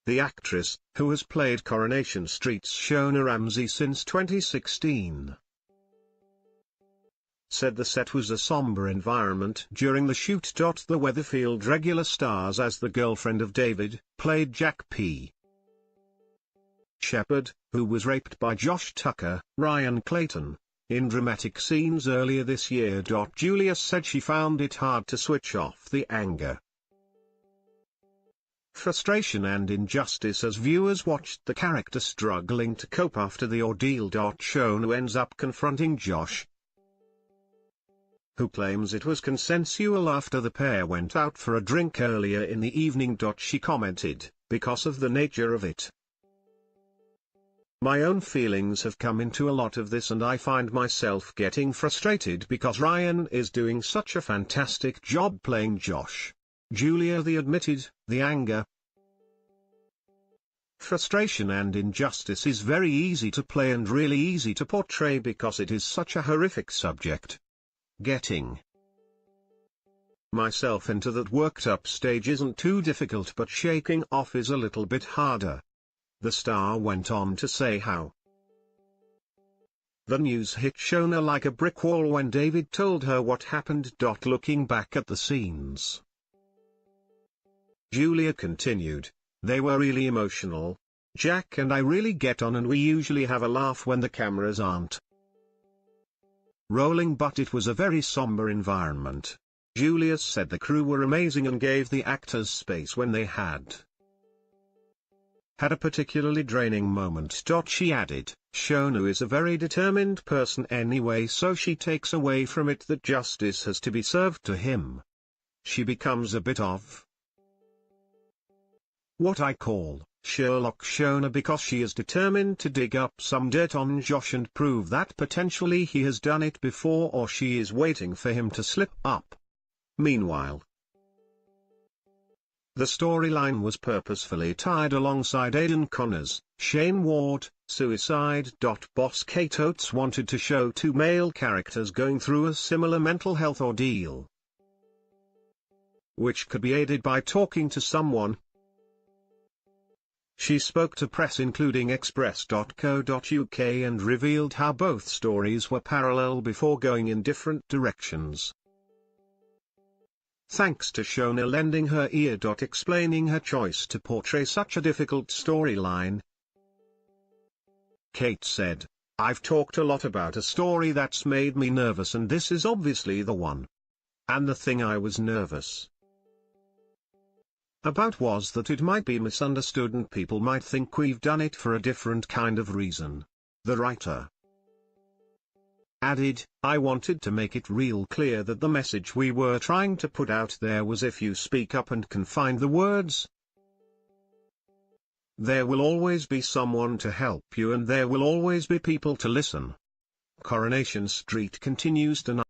the actress, who has played Coronation Street's Shona Ramsey since 2016, said the set was a somber environment during the shoot. The Weatherfield regular stars as the girlfriend of David, played Jack P. Shepard, who was raped by Josh Tucker, Ryan Clayton, in dramatic scenes earlier this year. Julia said she found it hard to switch off the anger, frustration and injustice as viewers watched the character struggling to cope after the ordeal. Shona ends up confronting Josh, who claims it was consensual after the pair went out for a drink earlier in the evening. She commented, "Because of the nature of it, my own feelings have come into a lot of this and I find myself getting frustrated because Ryan is doing such a fantastic job playing Josh." Julia admitted, "The anger, frustration and injustice is very easy to play and really easy to portray because it is such a horrific subject. Getting myself into that worked up stage isn't too difficult, but shaking off is a little bit harder." The star went on to say how the news hit Shona like a brick wall when David told her what happened. Looking back at the scenes, Julia continued, "They were really emotional. Jack and I really get on and we usually have a laugh when the cameras aren't rolling, but it was a very somber environment." Julia said the crew were amazing and gave the actors space when they had a particularly draining moment. She added, "Shona is a very determined person anyway, so she takes away from it that justice has to be served to him. She becomes a bit of what I call Sherlock Shona because she is determined to dig up some dirt on Josh and prove that potentially he has done it before, or she is waiting for him to slip up." Meanwhile, the storyline was purposefully tied alongside Aidan Connor's Shane Ward suicide. Boss Kate Oates wanted to show two male characters going through a similar mental health ordeal, which could be aided by talking to someone. She spoke to press including Express.co.uk and revealed how both stories were parallel before going in different directions. Thanks to Shona lending her ear. Explaining her choice to portray such a difficult storyline, Kate said, "I've talked a lot about a story that's made me nervous and this is obviously the one. And the thing I was nervous about was that it might be misunderstood and people might think we've done it for a different kind of reason." The writer added, "I wanted to make it real clear that the message we were trying to put out there was if you speak up and can find the words, there will always be someone to help you and there will always be people to listen." Coronation Street continues tonight.